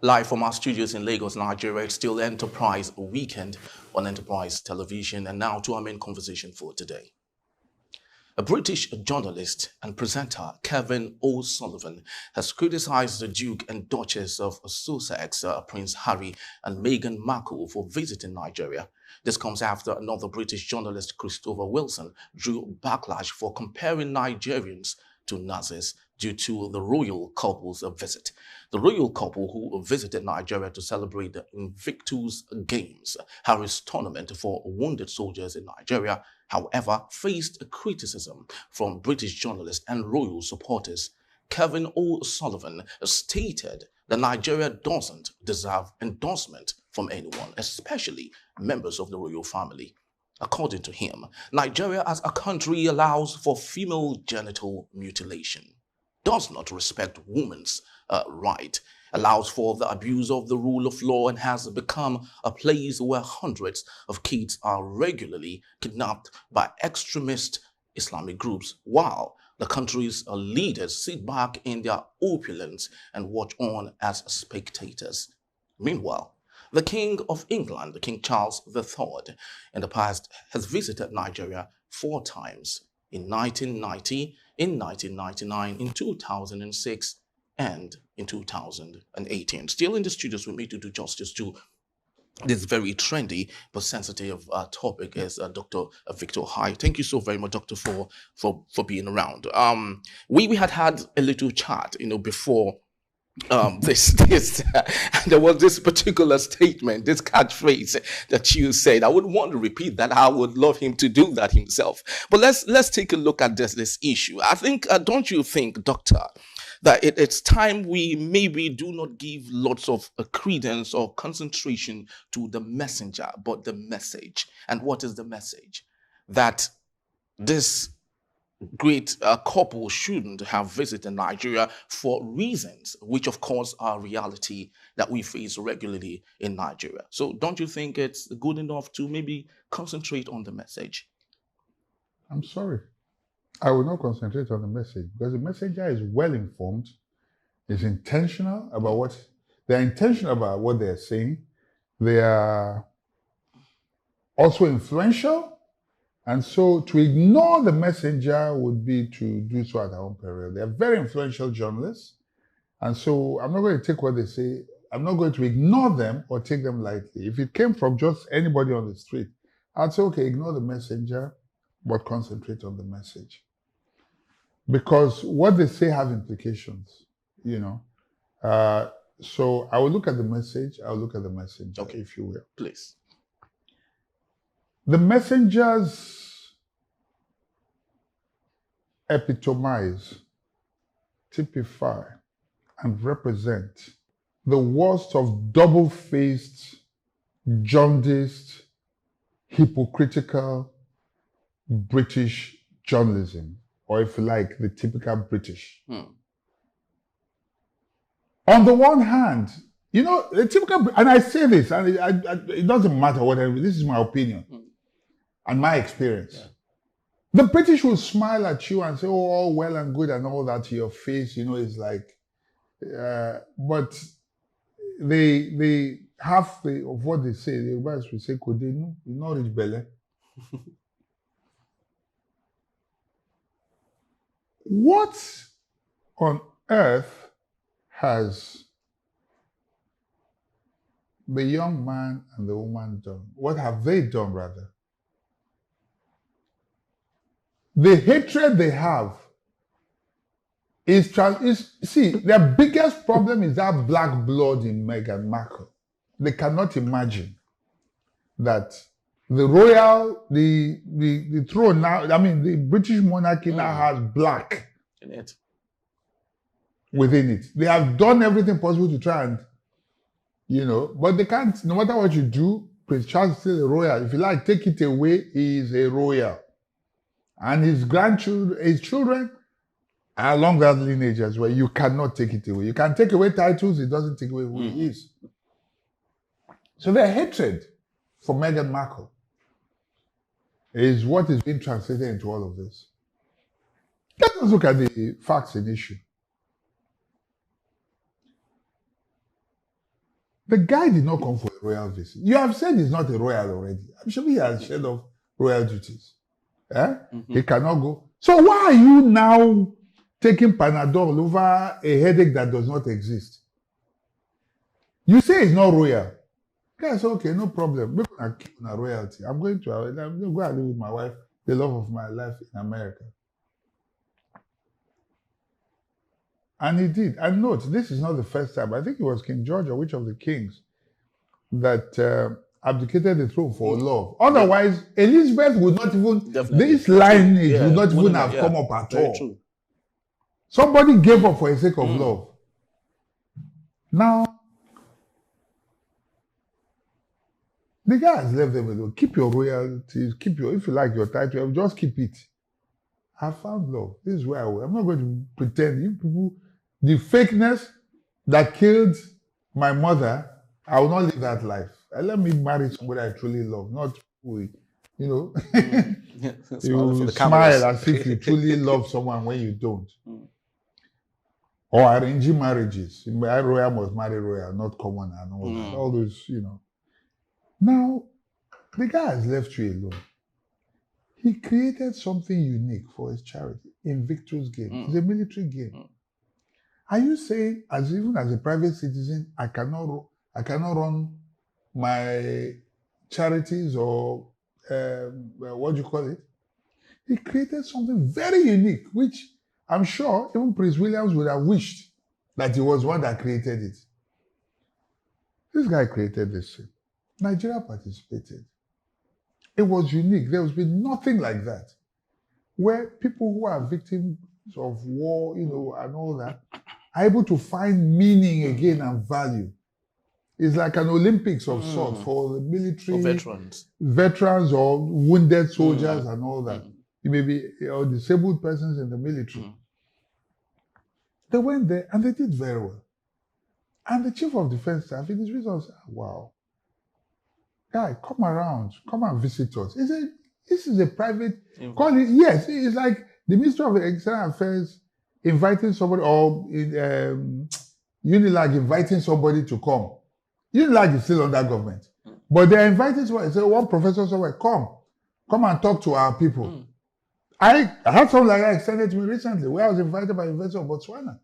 Live from our studios in Lagos, Nigeria, it's still Enterprise Weekend on Enterprise Television. And now to our main conversation for today. A British journalist and presenter, Kevin O'Sullivan, has criticized the Duke and Duchess of Sussex, Prince Harry and Meghan Markle, for visiting Nigeria. This comes after another British journalist, Christopher Wilson, drew backlash for comparing Nigerians to Nazis due to the royal couple's visit. The royal couple, who visited Nigeria to celebrate the Invictus Games, Harry's tournament for wounded soldiers in Nigeria, however, faced criticism from British journalists and royal supporters. Kevin O'Sullivan stated that Nigeria doesn't deserve endorsement from anyone, especially members of the royal family. According to him, Nigeria as a country allows for female genital mutilation, does not respect women's right, allows for the abuse of the rule of law, and has become a place where hundreds of kids are regularly kidnapped by extremist Islamic groups, while the country's leaders sit back in their opulence and watch on as spectators. Meanwhile, the King of England, King Charles III, in the past has visited Nigeria 4 times: in 1990, in 1999, in 2006, and in 2018. Still in the studios with me to do justice to this very trendy but sensitive topic is Dr. Victor Hai. Thank you so very much, Doctor, for being around. We had a little chat, before this there was this particular statement, this catchphrase that you said. I would want to repeat that. I would love him to do that himself. But let's take a look at this issue. I think, don't you think, Doctor, that it's time we maybe do not give lots of credence or concentration to the messenger, but the message? And what is the message? That this great couple shouldn't have visited Nigeria for reasons which, of course, are reality that we face regularly in Nigeria. So don't you think it's good enough to maybe concentrate on the message? I'm sorry. I will not concentrate on the message because the messenger is well informed, is intentional about what they're intentional about what they're saying. They are also influential. And so to ignore the messenger would be to do so at our own peril. They're very influential journalists. And so I'm not going to take what they say. I'm not going to ignore them or take them lightly. If it came from just anybody on the street, I'd say, okay, ignore the messenger, but concentrate on the message. Because what they say have implications, So I will look at the message, I'll look at the messenger, Okay. if you will. Please. The messengers epitomize, typify, and represent the worst of double-faced, jaundiced, hypocritical British journalism, or if you like, the typical British. On the one hand, the typical, and I say this, and it doesn't matter whatever, this is my opinion and my experience. Yeah. The British will smile at you and say, oh, all well and good and all that to your face, is like, but they half of what they say, the Yorubas will say, Kodenu, you know, rich belle. What on earth has the young man and the woman done? What have they done, rather? The hatred they have see, their biggest problem is that black blood in Meghan Markle. They cannot imagine that the throne now, the British monarchy now has black in it, within it. They have done everything possible to try and, but they can't, no matter what you do, Prince Charles is still a royal. If you like, take it away, he is a royal. And his children are along that lineage as well. You cannot take it away. You can take away titles, it doesn't take away who he is. So their hatred for Meghan Markle is what is being translated into all of this. Let us look at the facts in issue. The guy did not come for a royal visit. You have said he's not a royal already. I'm sure he has shed off royal duties. He cannot go. So why are you now taking Panadol over a headache that does not exist? You say it's not royal. Guys, okay, no problem. We're going to keep on royalty. I'm going to go and live with my wife, the love of my life in America. And he did. And note, this is not the first time. I think it was King George or which of the kings that abdicated the throne for love. Otherwise, Elizabeth would not even, this lineage would not even have come up at all. True. Somebody gave up for the sake of love. Now, the guy has left them alone. Keep your royalties, keep your, if you like your title, just keep it. I found love. This is where I will. I'm not going to pretend. You people, the fakeness that killed my mother, I will not live that life. Let me marry somebody I truly love, not who, you know. You smile as if you truly love someone when you don't. Or arranging marriages. Royal must marry royal, not common and all that. All those, you know. Now, the guy has left you alone. He created something unique for his charity, Invictus Game. It's a military game. Are you saying, as even as a private citizen, I cannot run my charities or what do you call it? He created something very unique, which I'm sure even Prince Williams would have wished that he was one that created it. This guy created this thing. Nigeria participated. It was unique. There has been nothing like that, where people who are victims of war, you know, and all that, are able to find meaning again and value. It's like an Olympics of sorts for the military, veterans or wounded soldiers and all that. You may be disabled persons in the military. They went there and they did very well. And the chief of defense staff in his reason said, wow, guy, come around, come and visit us. He said, this is a private, call it, yes, it's like the Ministry of External Affairs inviting somebody, or Unilag inviting somebody to come. Unilag is still under government. But they're inviting somebody, say, one professor somewhere, come and talk to our people. I had something like that extended to me recently, where I was invited by the University of Botswana.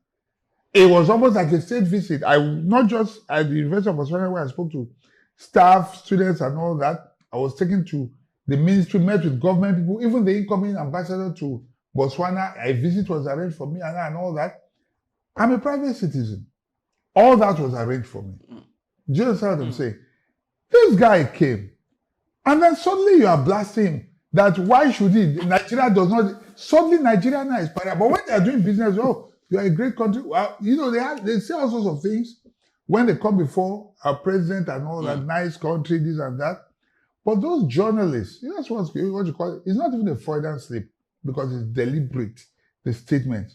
It was almost like a state visit. Not just at the University of Botswana, where I spoke to staff, students, and all that. I was taken to the ministry, met with government people, even the incoming ambassador to Botswana. A visit was arranged for me and all that. I'm a private citizen. All that was arranged for me. Do you understand what I'm saying? This guy came, and then suddenly you are blasting him that why should he? Nigeria does not. Suddenly Nigeria now is para. But when they are doing business, oh, you are a great country. Well, you know, they say all sorts of things when they come before our president and all that, nice country, this and that. But those journalists, you know, that's what you call it. It's not even a Freudian slip because it's deliberate, the statement.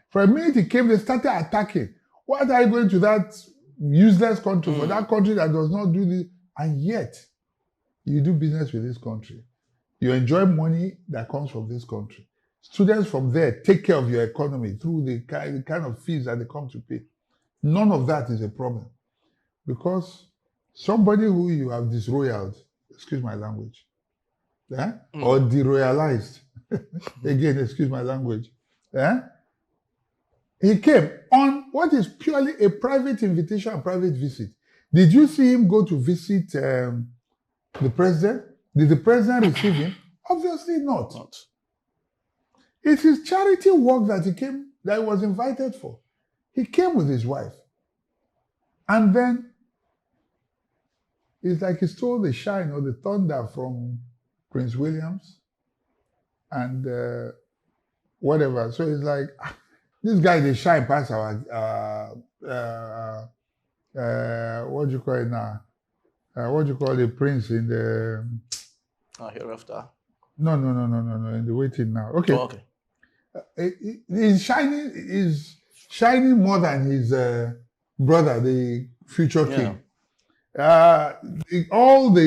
For a minute it came, they started attacking. What are you going to that useless country for, that country that does not do this? And yet, you do business with this country. You enjoy money that comes from this country. Students from there take care of your economy through the kind of fees that they come to pay. None of that is a problem. Because somebody who you have disroyaled, excuse my language, or deroyalized, again, excuse my language, he came on what is purely a private invitation and private visit. Did you see him go to visit the president? Did the president receive him? Obviously not. It's his charity work that he was invited for. He came with his wife. And then it's like he stole the shine or the thunder from Prince Williams and whatever. So it's like, this guy, they shine past our, what do you call it now? What do you call the prince in the... hereafter. No, in the waiting now. Okay. Oh, okay. He's shining more than his brother, the future king. All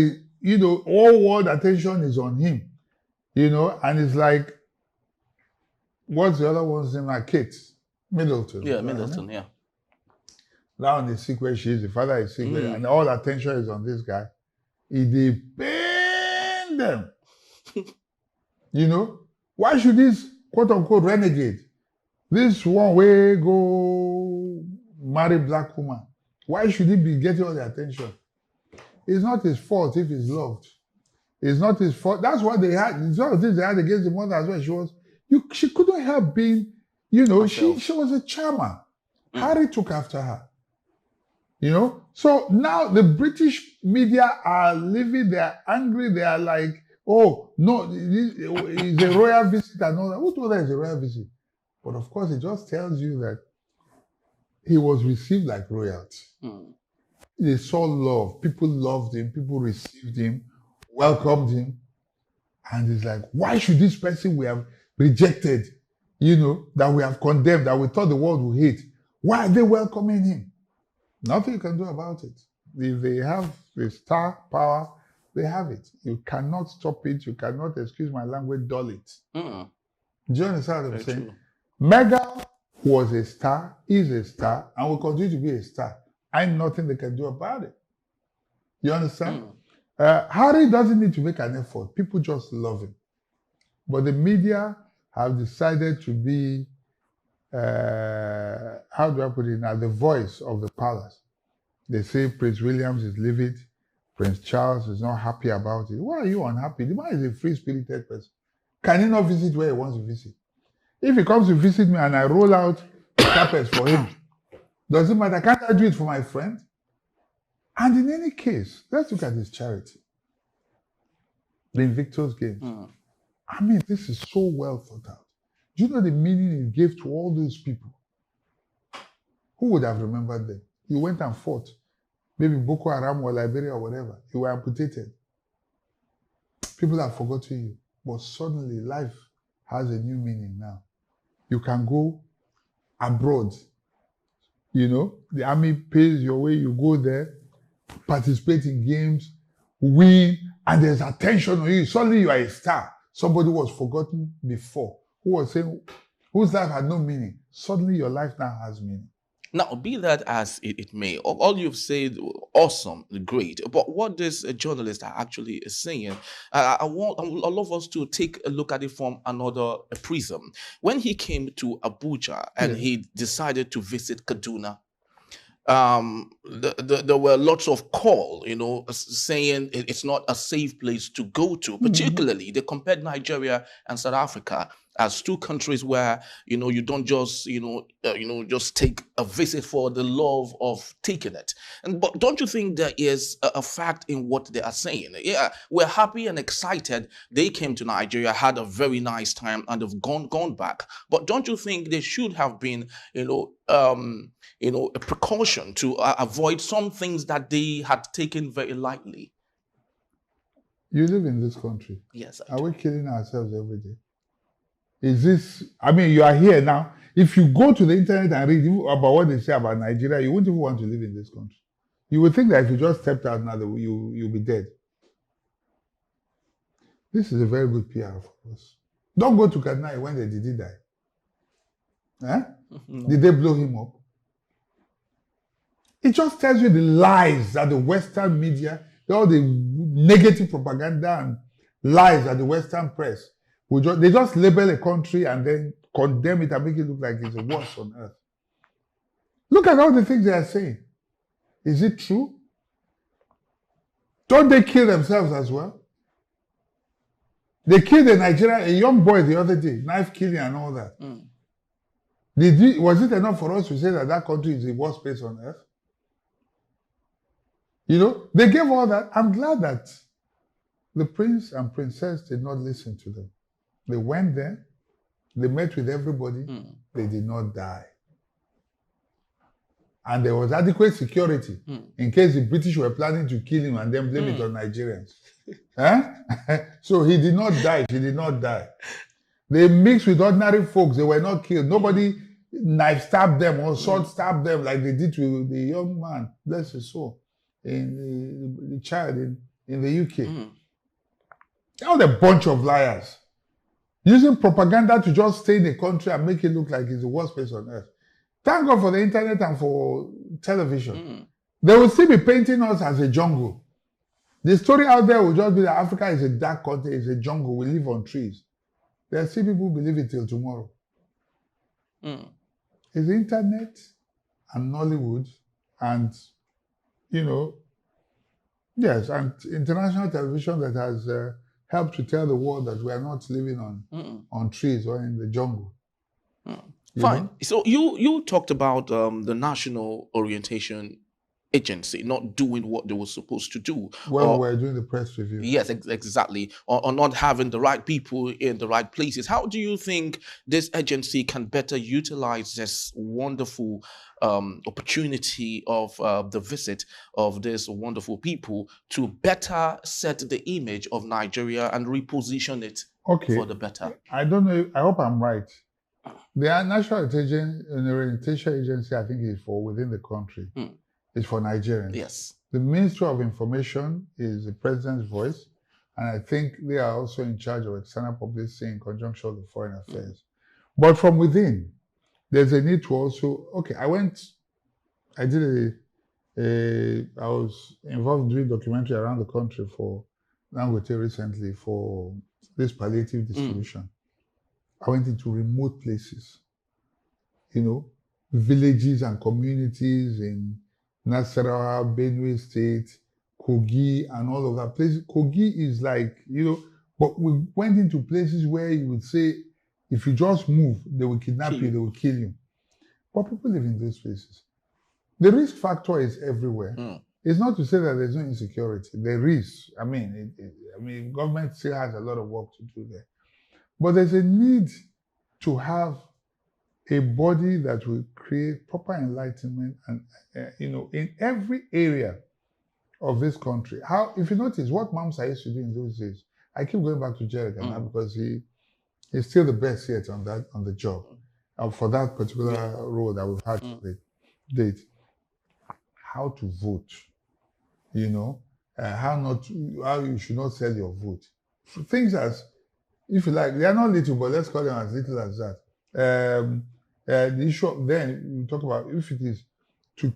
world attention is on him, and it's like, what's the other one's name? Kate Middleton. Yeah, Middleton, yeah. Now the sick where she is, the father is sick, and all attention is on this guy. It dey pain them. Why should this quote unquote renegade, this one way go marry black woman, why should he be getting all the attention? It's not his fault if he's loved. It's not his fault. That's what they had. It's one of the things they had against the mother as well. She couldn't help being, she was a charmer. Harry took after her. So now the British media are living, they are angry, they are like, oh, no, it's a royal visit and all that. Who told her it's a royal visit? But of course, it just tells you that he was received like royalty. They saw love. People loved him. People received him, welcomed him. And it's like, why should this person we have rejected, that we have condemned, that we thought the world would hate, why are they welcoming him? Nothing you can do about it. If they have the star power, they have it. You cannot stop it. You cannot, excuse my language, dull it. Do you understand what I'm saying? True. Meghan was a star, is a star, and will continue to be a star. And nothing they can do about it. You understand? Harry doesn't need to make an effort. People just love him. But the media have decided to be, how do I put it now, the voice of the palace. They say Prince William is livid. Prince Charles is not happy about it. Why are you unhappy? The man is a free-spirited person. Can he not visit where he wants to visit? If he comes to visit me and I roll out carpets for him, does it matter? Can't I do it for my friend? And in any case, let's look at his charity. The Invictus Games. I mean, this is so well thought out. Do you know the meaning it gave to all those people? Who would have remembered them? You went and fought. Maybe Boko Haram or Liberia or whatever. You were amputated. People have forgotten you. But suddenly life has a new meaning now. You can go abroad. The army pays your way. You go there, participate in games, win, and there's attention on you. Suddenly you are a star. Somebody was forgotten before, who was saying, whose life had no meaning. Suddenly your life now has meaning. Now, be that as it may, all you've said, awesome, great. But what this journalist actually is saying, I love us to take a look at it from another prism. When he came to Abuja and he decided to visit Kaduna, there were lots of call, saying it's not a safe place to go to. Particularly, they compared Nigeria and South Africa as two countries where you don't just just take a visit for the love of taking it. But don't you think there is a fact in what they are saying? Yeah, we're happy and excited. They came to Nigeria, had a very nice time, and have gone back. But don't you think there should have been a precaution to avoid some things that they had taken very lightly? You live in this country. Yes. Are we killing ourselves every day? Is this, you are here now. If you go to the internet and read about what they say about Nigeria, you wouldn't even want to live in this country. You would think that if you just stepped out now, you'll be dead. This is a very good PR for us. Don't go to Kaduna when did he die? No. Did they blow him up? It just tells you the lies that the Western media, all the negative propaganda and lies that the Western press, they just label a country and then condemn it and make it look like it's the worst on earth. Look at all the things they are saying. Is it true? Don't they kill themselves as well? They killed a young boy the other day, knife killing and all that. Was it enough for us to say that country is the worst place on earth? They gave all that. I'm glad that the prince and princess did not listen to them. They went there, they met with everybody, they did not die. And there was adequate security in case the British were planning to kill him and then blame it on Nigerians. So he did not die, she did not die. They mixed with ordinary folks, they were not killed. Nobody knife stabbed them or sword stabbed them like they did to the young man, bless his soul, in the child in the UK. They're all a bunch of liars. Using propaganda to just stay in the country and make it look like it's the worst place on earth. Thank God for the internet and for television. They will still be painting us as a jungle. The story out there will just be that Africa is a dark country, it's a jungle, we live on trees. There are still people who believe it till tomorrow. It's the internet and Nollywood and, yes, and international television that has helped to tell the world that we are not living on trees or in the jungle. Fine. know? So you talked about the National Orientation Agency not doing what they were supposed to do. When we're doing the press review. Yes, exactly. Or not having the right people in the right places. How do you think this agency can better utilize this wonderful opportunity of the visit of these wonderful people to better set the image of Nigeria and reposition it for the better? I don't know. I hope I'm right. The National Orientation Agency, I think, is for within the country. It's for Nigerians. Yes. The Ministry of Information is the president's voice, and I think they are also in charge of external publicity in conjunction with foreign affairs. But from within, there's a need to also, I was involved doing documentary around the country for Dangote recently for this palliative distribution. I went into remote places, villages and communities in Nasarawa, Benue State, Kogi, and all of that places. Kogi is like, but we went into places where you would say, if you just move, they will kidnap you, they will kill you. But people live in those places. The risk factor is everywhere. It's not to say that there's no insecurity. There is. I mean, government still has a lot of work to do there. But there's a need to have a body that will create proper enlightenment and, in every area of this country. If you notice, what Mamsa used to do in those days, I keep going back to Jerry because he's still the best yet on the job for that particular role that we've had to date. How to vote, how you should not sell your vote. Things as, if you like, they are not little, but let's call them as little as that. The issue then we talk about if it is to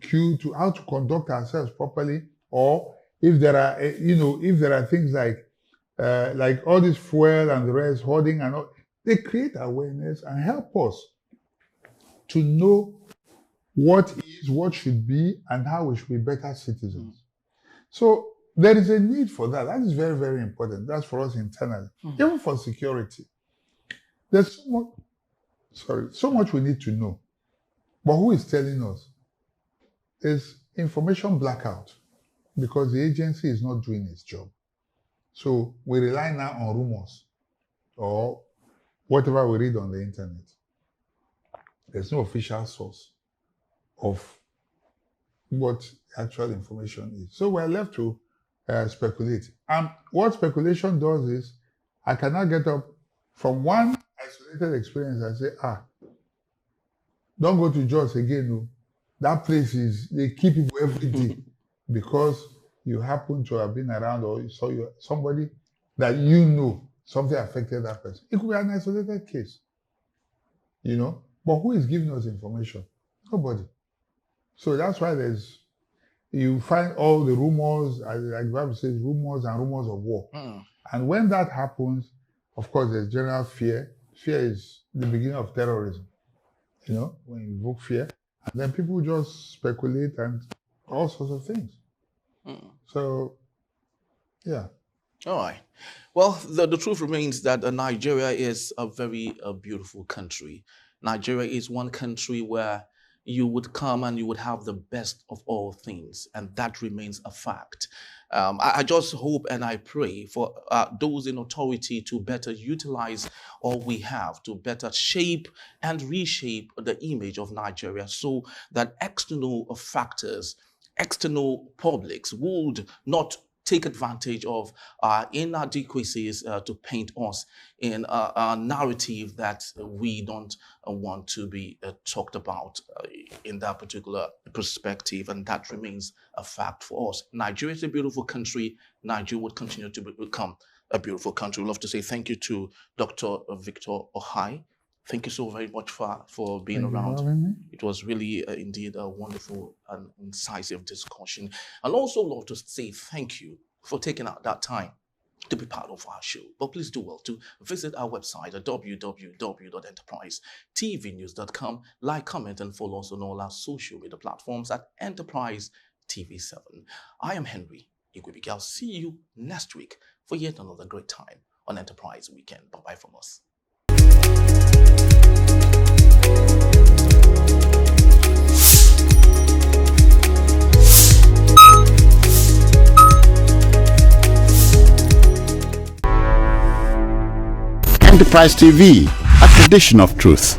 how to conduct ourselves properly, or if there are if there are things like all this fuel and the rest, hoarding and all, they create awareness and help us to know what should be, and how we should be better citizens. So there is a need for that. That is very, very important. That's for us internally, even for security. There's so much we need to know. But who is telling us? There's information blackout because the agency is not doing its job. So we rely now on rumors or whatever we read on the internet. There's no official source of what actual information is. So we're left to speculate. And what speculation does is, I cannot get up from one isolated experience and say, don't go to Jos again. No. That place they keep people every day because you happen to have been around or you saw somebody that something affected that person. It could be an isolated case, But who is giving us information? Nobody. So that's why you find all the rumors, like the Bible says, rumors and rumors of war. And when that happens, of course, there's general fear. Fear is the beginning of terrorism, when you evoke fear. And then people just speculate and all sorts of things. So, yeah. All right. Well, the truth remains that Nigeria is a very beautiful country. Nigeria is one country where you would come and you would have the best of all things, and that remains a fact. I just hope and I pray for those in authority to better utilize all we have, to better shape and reshape the image of Nigeria so that external factors, external publics would not take advantage of inadequacies to paint us in a narrative that we don't want to be talked about in that particular perspective, and that remains a fact for us. Nigeria is a beautiful country. Nigeria would continue to become a beautiful country. We'd love to say thank you to Dr. Victor Ohai Thank you so very much for being Thank you for around. having me. It was really indeed a wonderful and incisive discussion. And also love to say thank you for taking out that time to be part of our show. But please do well to visit our website at www.enterprisetvnews.com. Like, comment, and follow us on all our social media platforms at Enterprise TV7. I am Henry Igwebike. I'll see you next week for yet another great time on Enterprise Weekend. Bye-bye from us. Enterprise TV, a tradition of truth.